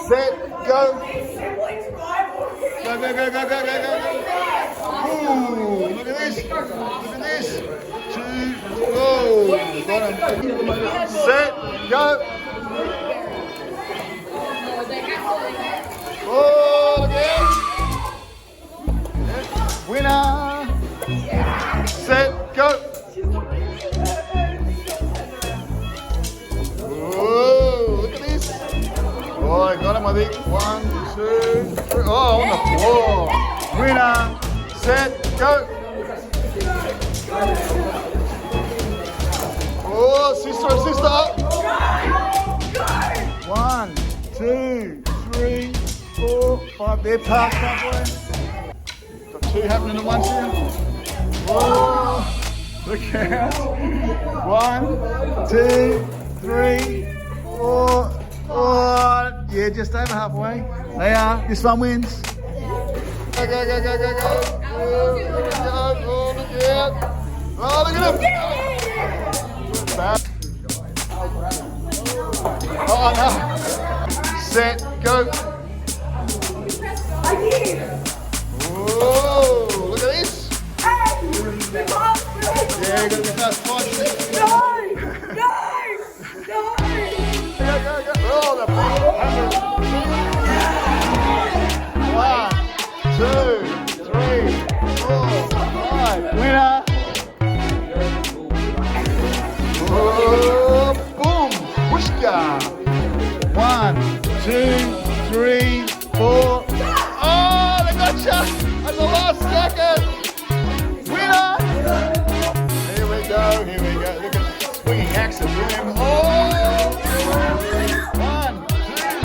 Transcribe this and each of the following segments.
set, go. Go, go, go, go, go, go, go, go. Ooh, look at this. Look at this. 2, go. Got him. Set, go. Oh, look at it. Winner. Set, go. Oh, look at this. Oh, I got him, I think. 1, 2, 3. Oh, on the floor. Winner. Set, go. Oh, sister and sister. 1, 2, 3, 4, 5. They're past halfway. Got 2 happening at once here. Oh, look out. 1, 2, 3, 4. Oh, yeah, just over halfway. They are. This one wins. Go, go, go, go, go, go. Oh, look out. Oh, look out. Oh, look at him. Oh, no. Set, go. Oh, look at this. Yeah, you got to be fast. 5, 6. No! No! No! Go, go, go. Oh, the big 100. 1, 2, 3, 4, 5. Winner. Oh, boom. Whooshka. 1, 2, 3, 4. Oh, they got you at the last second. Winner. Here we go. Here we go. Look at swinging axe of him. Oh. 1, 2,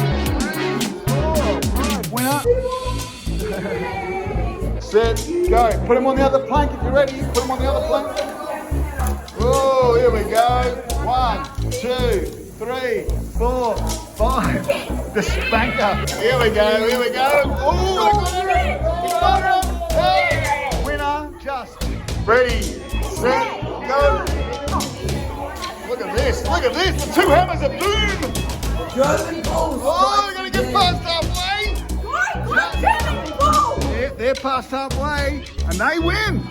3, 4, 5. Winner. Set, go. Put him on the other plank if you're ready. Put him on the other plank. Oh, here we go. 1, 2, 3, 4, 5. The spanker. Here we go. Here we go. Oh, I got him. Hey. Winner, just ready, set, go. Look at this. Look at this. The 2 hammers are boom. Oh, they're going to get past halfway. Yeah, they're past halfway, and they win.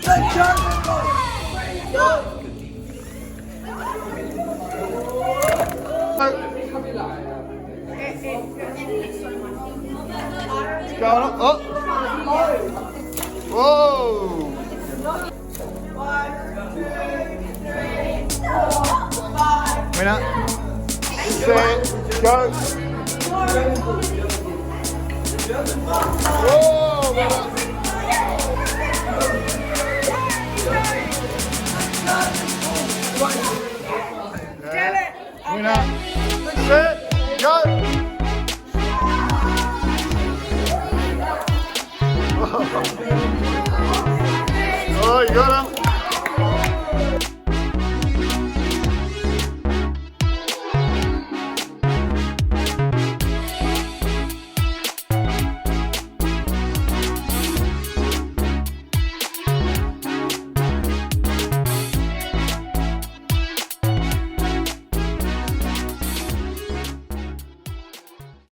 It's going up. Oh. Whoa. 1, 2, 3, 4, 5. Winner. Set. Go. Whoa. Winner. Winner. Set. Go. Oh, you got him.